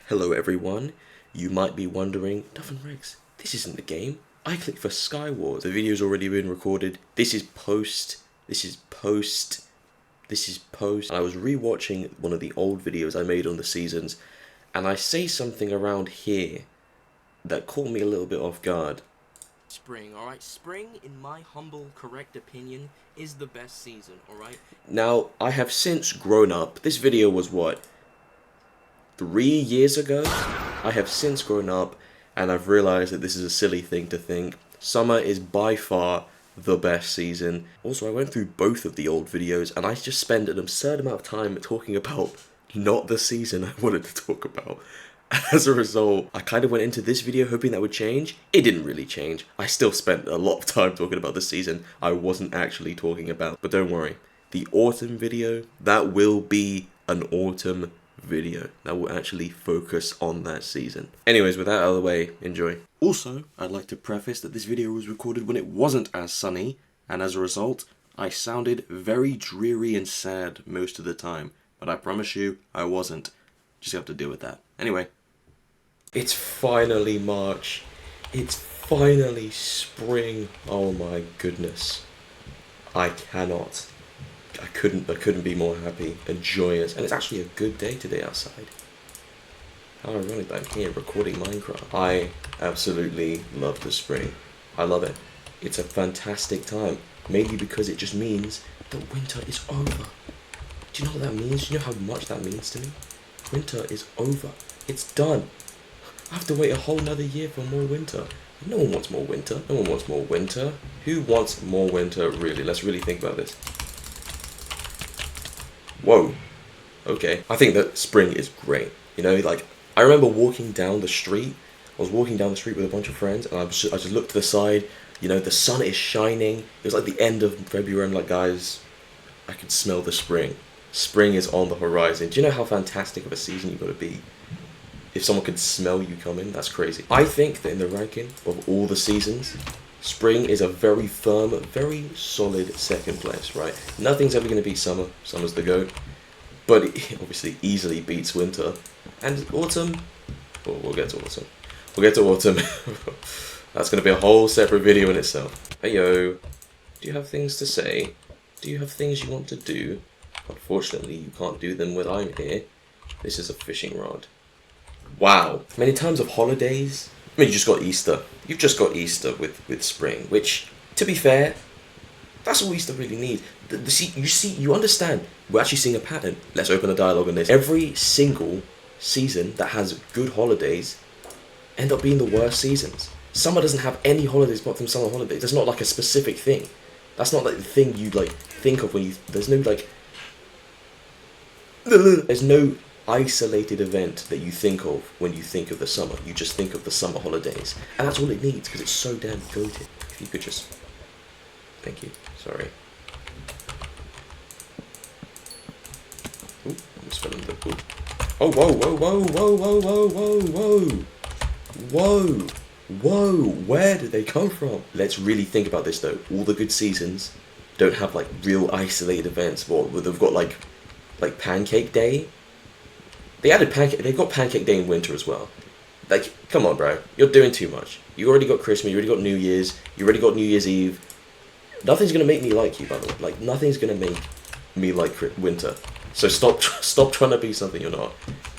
Hello everyone, you might be wondering, Duffin Rex, this isn't the game. I clicked for Sky Wars. The video's already been recorded. This is post. I was rewatching one of the old videos I made on the seasons, and I say something around here that caught me a little bit off guard. Spring, alright? Spring, in my humble, correct opinion, is the best season, alright? Now, I have since grown up. This video was what? 3 years ago? I have since grown up and I've realized that this is a silly thing to think. Summer is by far the best season. Also, I went through both of the old videos and I just spent an absurd amount of time talking about not the season I wanted to talk about. As a result, I kind of went into this video hoping that would change. It didn't really change. I still spent a lot of time talking about the season I wasn't actually talking about. But don't worry, the autumn video, that will be an autumn video that will actually focus on that season. Anyways, with that out of the way, enjoy. Also, I'd like to preface that this video was recorded when it wasn't as sunny, and as a result, I sounded very dreary and sad most of the time. But I promise you, I wasn't. Just have to deal with that. Anyway. It's finally March. It's finally spring. Oh my goodness. I couldn't be more happy and joyous. And it's actually a good day today outside. How ironic that I'm here recording Minecraft. I absolutely love the spring. I love it. It's a fantastic time. Mainly because it just means that winter is over. Do you know what that means? Do you know how much that means to me? Winter is over. It's done. I have to wait a whole nother year for more winter. No one wants more winter. No one wants more winter. Who wants more winter, really? Let's really think about this. Whoa. Okay. I think that spring is great. You know, like, I remember walking down the street. I was walking down the street with a bunch of friends, and I just looked to the side. You know, the sun is shining. It was like the end of February. I'm like, guys, I can smell the spring. Spring is on the horizon. Do you know how fantastic of a season you've got to be? If someone could smell you coming, that's crazy. I think that in the ranking of all the seasons, spring is a very firm, very solid second place, right? Nothing's ever going to beat summer. Summer's the GOAT. But it obviously easily beats winter. And autumn, well, we'll get to autumn. We'll get to autumn. That's going to be a whole separate video in itself. Hey yo, do you have things to say? Do you have things you want to do? Unfortunately, you can't do them when I'm here. This is a fishing rod. Wow. Many times of holidays. I mean, you just got Easter. You've just got Easter with spring, which, to be fair, that's all Easter really needs. You understand. We're actually seeing a pattern. Let's open a dialogue on this. Every single season that has good holidays end up being the worst seasons. Summer doesn't have any holidays apart from summer holidays. There's not like a specific thing. That's not like the thing you like think of when you. There's no like. There's no isolated event that you think of when you think of the summer. You just think of the summer holidays. And that's all it needs because it's so damn goated. If you could just... Thank you. Sorry. Ooh, I'm spelling the... Ooh. Oh, whoa, whoa, whoa, whoa, whoa, whoa, whoa, whoa. Whoa. Whoa. Where did they come from? Let's really think about this though. All the good seasons don't have like real isolated events. Well, they've got like Pancake Day. They've got Pancake Day in winter as well. Like, come on, bro. You're doing too much. You already got Christmas, you already got New Year's, you already got New Year's Eve. Nothing's gonna make me like you, by the way. Like, nothing's gonna make me like winter. So stop trying to be something you're not.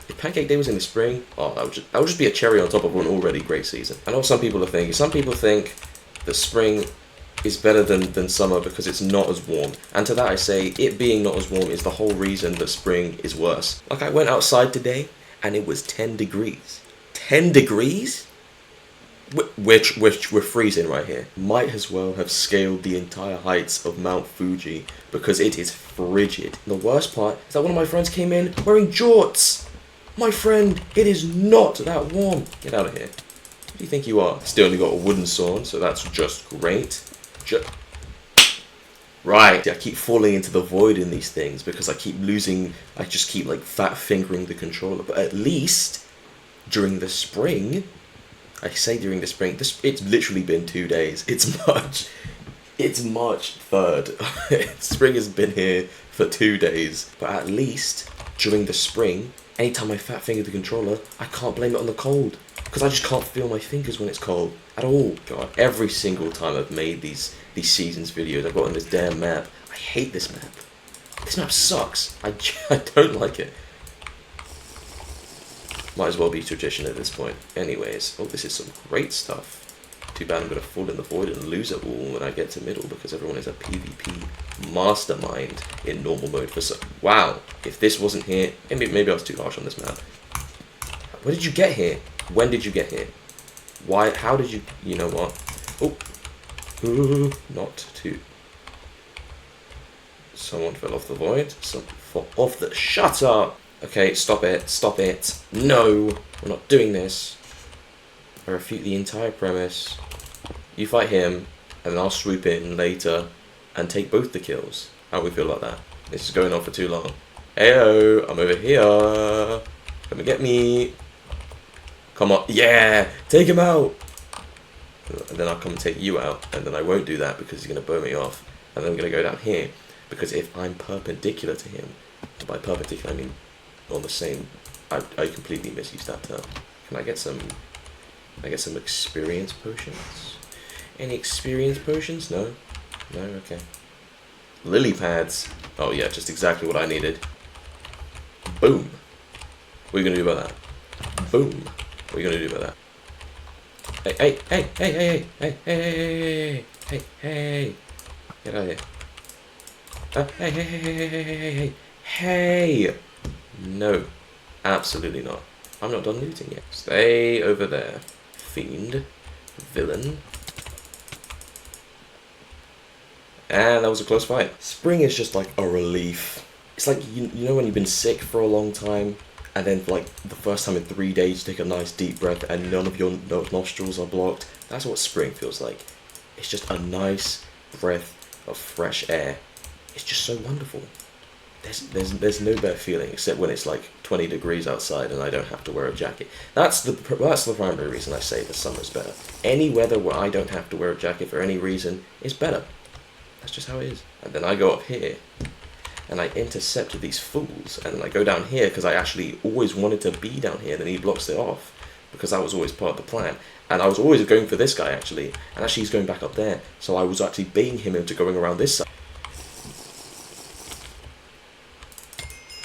If Pancake Day was in the spring, oh, that would just be a cherry on top of an already great season. I know what some people are thinking. Some people think that spring is better than summer because it's not as warm. And to that I say, it being not as warm is the whole reason that spring is worse. Like, I went outside today and it was 10 degrees. 10 degrees? We're freezing right here. Might as well have scaled the entire heights of Mount Fuji because it is frigid. And the worst part is that one of my friends came in wearing jorts. My friend, it is not that warm. Get out of here. Who do you think you are? Still only got a wooden sword, so that's just great. Right. I keep falling into the void in these things because I just keep like fat fingering the controller. But at least during the spring, I say during the spring, it's literally been 2 days. It's March 3rd. Spring has been here for 2 days. But at least during the spring, anytime I fat finger the controller, I can't blame it on the cold. Because I just can't feel my fingers when it's cold at all. God, every single time I've made these seasons videos, I've got on this damn map. I hate this map. This map sucks. I don't like it. Might as well be tradition at this point. Anyways, oh, this is some great stuff. Too bad I'm going to fall in the void and lose it all when I get to middle because everyone is a PvP mastermind in normal mode for wow, if this wasn't here, maybe I was too harsh on this map. Where did you get here? When did you get here? Why? How did you? You know what? Oh, ooh, not to. Someone fell off the void. Someone fell off the. Shut up. Okay, stop it. Stop it. No, we're not doing this. I refute the entire premise. You fight him, and then I'll swoop in later and take both the kills. How do we feel about that? This is going on for too long. Heyo, I'm over here. Come and get me. Come on, yeah, take him out. And then I'll come and take you out, and then I won't do that because he's gonna burn me off. And then I'm gonna go down here because if I'm perpendicular to him, by perpendicular I mean on the same. I completely misused that term. Can I get some? I get some experience potions. Any experience potions? No. No. Okay. Lily pads. Oh yeah, just exactly what I needed. Boom. What are you gonna do about that? Boom. What are you gonna do about that? Hey, hey, hey, hey, hey, hey, hey, hey, hey, hey, get out of here. Hey, hey, hey, hey, hey, hey, hey, hey. No, absolutely not. I'm not done looting yet. Stay over there, fiend, villain. And that was a close fight. Spring is just like a relief. It's like, you know when you've been sick for a long time, and then for like the first time in 3 days you take a nice deep breath and none of your nostrils are blocked. That's what spring feels like. It's just a nice breath of fresh air. It's just so wonderful. There's no better feeling except when it's like 20 degrees outside and I don't have to wear a jacket. That's the primary reason I say the summer's better. Any weather where I don't have to wear a jacket for any reason is better. That's just how it is. And then I go up here and I intercept these fools, and then I go down here because I actually always wanted to be down here, then he blocks it off because that was always part of the plan. And I was always going for this guy actually, and actually he's going back up there, so I was actually baiting him into going around this side.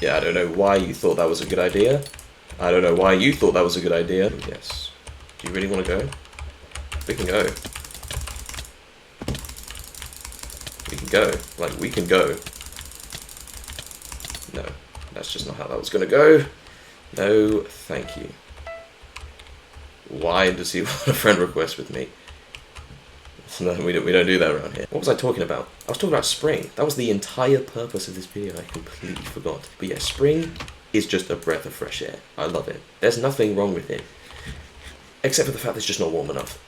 Yeah, I don't know why you thought that was a good idea. I don't know why you thought that was a good idea. Yes. Do you really want to go? We can go. We can go. Like, we can go. No, that's just not how that was going to go. No, thank you. Why does he want a friend request with me? No, we don't do that around here. What was I talking about? I was talking about spring. That was the entire purpose of this video. I completely forgot. But yeah, spring is just a breath of fresh air. I love it. There's nothing wrong with it. Except for the fact that it's just not warm enough.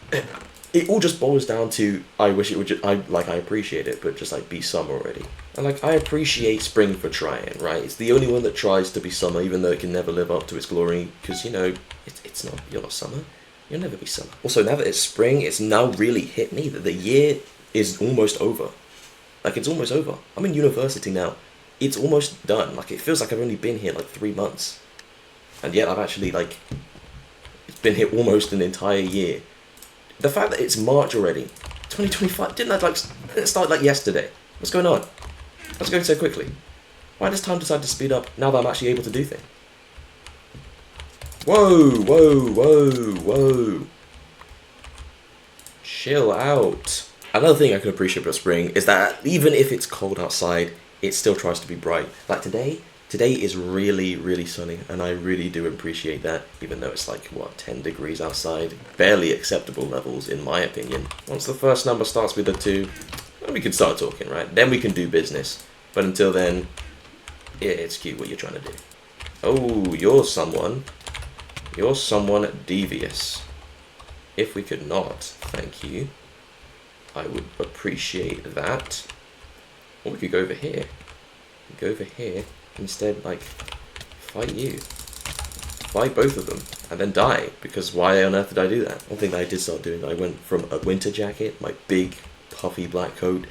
It all just boils down to, I wish it would just, I appreciate it, but just like be summer already. And like, I appreciate spring for trying, right? It's the only one that tries to be summer, even though it can never live up to its glory, because, you know, it's not, you're not summer. You'll never be summer. Also, now that it's spring, it's now really hit me that the year is almost over. Like, it's almost over. I'm in university now. It's almost done. Like, it feels like I've only been here like 3 months. And yet I've actually, like, it's been here almost an entire year. The fact that it's March already, 2025, didn't that like start like yesterday? What's going on? What's going so quickly? Why does time decide to speed up now that I'm actually able to do things? Whoa, whoa, whoa, whoa. Chill out. Another thing I can appreciate about spring is that even if it's cold outside, it still tries to be bright. Like today is really, really sunny, and I really do appreciate that, even though it's like, what, 10 degrees outside? Barely acceptable levels, in my opinion. Once the first number starts with a 2, then we can start talking, right? Then we can do business. But until then, yeah, it's cute what you're trying to do. Oh, you're someone devious. If we could not, thank you. I would appreciate that. Or we could go over here. Go over here. Instead, like, fight you. Fight both of them. And then die. Because why on earth did I do that? One thing that I did start doing, I went from a winter jacket, my big, puffy black coat,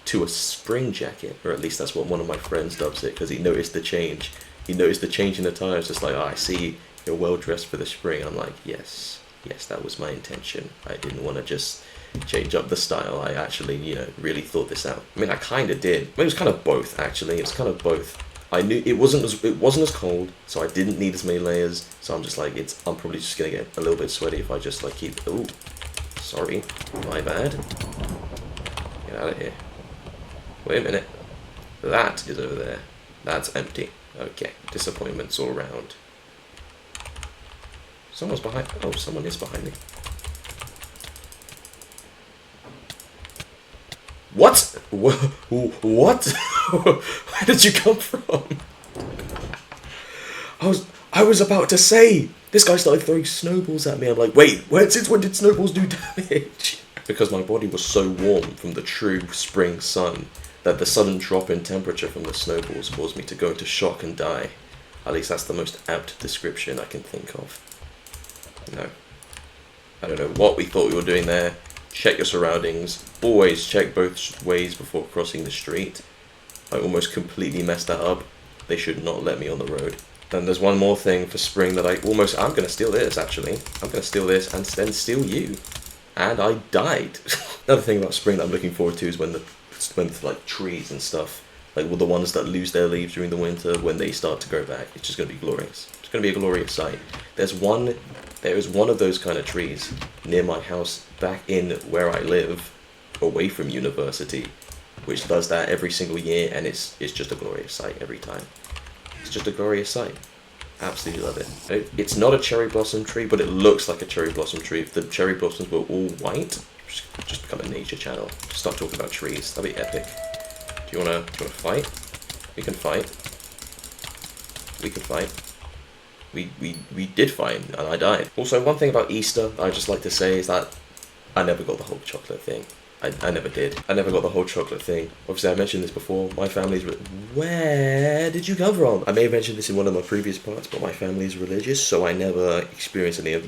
to a spring jacket. Or at least that's what one of my friends dubs it, because he noticed the change. he noticed the change in the tire. It's just like, oh, I see you're well dressed for the spring. I'm like, yes, that was my intention. I didn't want to just change up the style. I actually, really thought this out. I mean, I kind of did. I mean, it was kind of both, actually. It was kind of both. I knew it wasn't as cold, so I didn't need as many layers. So I'm just like, I'm probably just gonna get a little bit sweaty if I just like keep. Ooh, sorry, my bad. Get out of here. Wait a minute. That is over there. That's empty. Okay, disappointments all around. Someone's behind. Oh, someone is behind me. What? What? Where did you come from? I was about to say, this guy started throwing snowballs at me. I'm like, wait, since when did snowballs do damage? Because my body was so warm from the true spring sun that the sudden drop in temperature from the snowballs caused me to go into shock and die. At least that's the most apt description I can think of. No. I don't know what we thought we were doing there. Check your surroundings. Always check both ways before crossing the street. I almost completely messed that up. They should not let me on the road. Then there's one more thing for spring that I'm going to steal this, actually. I'm going to steal this and then steal you. And I died. Another thing about spring that I'm looking forward to is when like trees and stuff, like the ones that lose their leaves during the winter, when they start to grow back. It's just going to be glorious. It's going to be a glorious sight. There is one of those kind of trees near my house back in where I live, away from university, which does that every single year, and it's just a glorious sight every time. It's just a glorious sight. Absolutely love it. It's not a cherry blossom tree, but it looks like a cherry blossom tree. If the cherry blossoms were all white, just become a nature channel. Just start talking about trees. That'd be epic. Do you wanna fight? We can fight. We can fight. We did fight, and I died. Also, one thing about Easter I'd just like to say is that I never got the whole chocolate thing. I never did. I never got the whole chocolate thing. Obviously, I mentioned this before. My family's... Where did you come from? I may have mentioned this in one of my previous parts, but my family's religious, so I never experienced any of,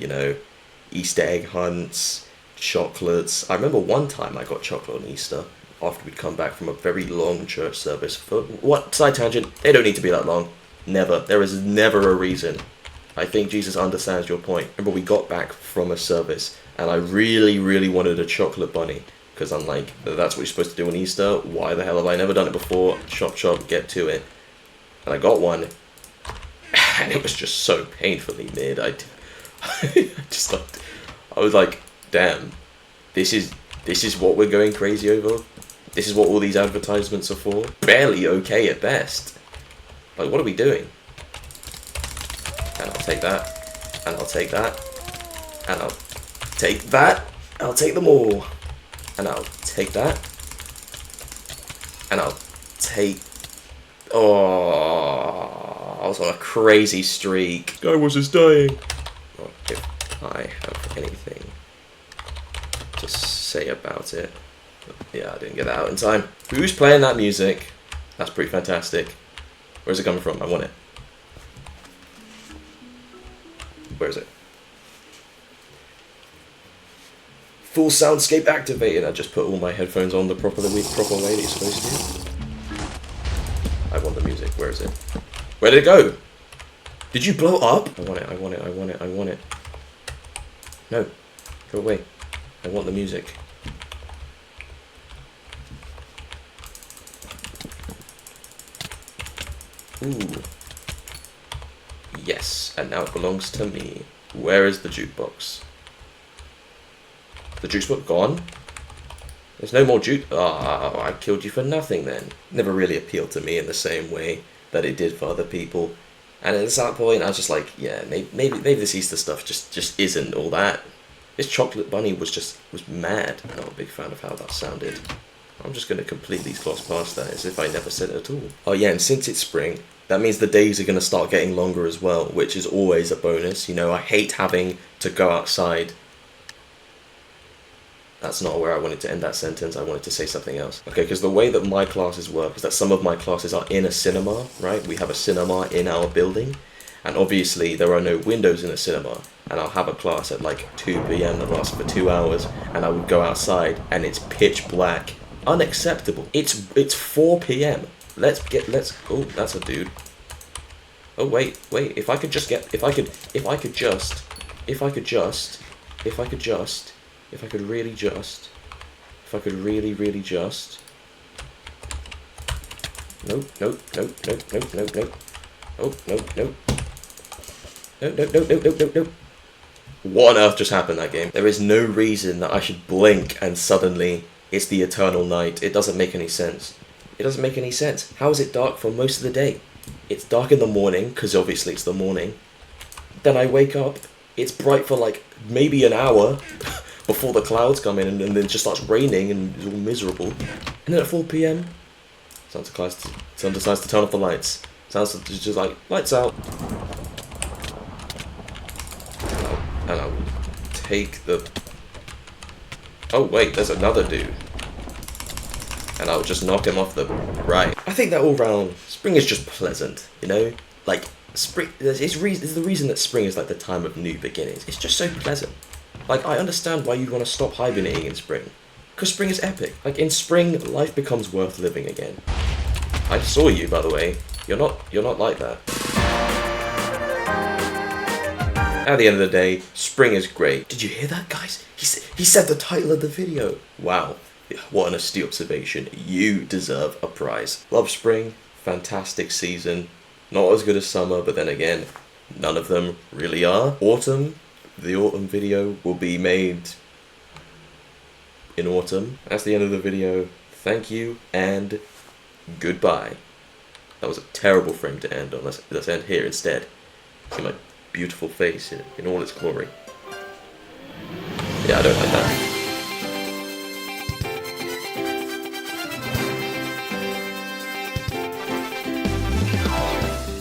Easter egg hunts, chocolates. I remember one time I got chocolate on Easter after we'd come back from a very long church service. For what? Side tangent. They don't need to be that long. Never. There is never a reason. I think Jesus understands your point. Remember, we got back from a service, and I really, really wanted a chocolate bunny. Because I'm like, that's what you're supposed to do on Easter. Why the hell have I never done it before? Chop, chop, get to it. And I got one. And it was just so painfully mid. I was like, damn. This is what we're going crazy over? This is what all these advertisements are for? Barely okay at best. Like, what are we doing? And I'll take that. And I'll take that. And I'll take that. I'll take them all. And I'll take that. And I'll take... Oh, I was on a crazy streak. Guy was just dying. Well, if I have anything to say about it. Yeah, I didn't get that out in time. Who's playing that music? That's pretty fantastic. Where's it coming from? I want it. Where is it? Full soundscape activated. I just put all my headphones on the proper way that you're supposed to. I want the music. Where is it? Where did it go? Did you blow up? I want it. I want it. I want it. I want it. No. Go away. I want the music. Ooh. Yes. And now it belongs to me. Where is the jukebox? The juice book gone? There's no more juice. Oh, I killed you for nothing then. Never really appealed to me in the same way that it did for other people. And at that point, I was just like, yeah, maybe this Easter stuff just isn't all that. This chocolate bunny was mad. I'm not a big fan of how that sounded. I'm just going to completely gloss past that as if I never said it at all. Oh yeah, and since it's spring, that means the days are going to start getting longer as well, which is always a bonus. I hate having to go outside. That's not where I wanted to end that sentence. I wanted to say something else. Okay, because the way that my classes work is that some of my classes are in a cinema, right? We have a cinema in our building, and obviously there are no windows in a cinema. And I'll have a class at like 2 p.m. that lasts for 2 hours, and I would go outside, and it's pitch black. Unacceptable. It's 4 p.m. Oh, that's a dude. Oh wait, if I could just get, if I could really just. Nope. Oh, nope. Nope. What on earth just happened that game? There is no reason that I should blink and suddenly it's the eternal night. It doesn't make any sense. How is it dark for most of the day? It's dark in the morning, because obviously it's the morning. Then I wake up, it's bright for like maybe an hour before the clouds come in, and then it just starts raining and it's all miserable. And then at 4 p.m, someone decides to turn off the lights. Sounds just like, lights out. And I'll take the... Oh wait, there's another dude. And I'll just knock him off the right. I think that all round, spring is just pleasant, you know? Like, spring, it's the reason that spring is like the time of new beginnings. It's just so pleasant. Like, I understand why you want to stop hibernating in spring. Because spring is epic. Like, in spring, life becomes worth living again. I saw you, by the way. You're not like that. At the end of the day, spring is great. Did you hear that, guys? He said the title of the video. Wow, what an astute observation. You deserve a prize. Love spring, fantastic season. Not as good as summer, but then again, none of them really are. Autumn, the autumn video will be made in autumn. That's the end of the video. Thank you and goodbye. That was a terrible frame to end on. Let's end here instead. See my beautiful face in all its glory. Yeah, I don't like that.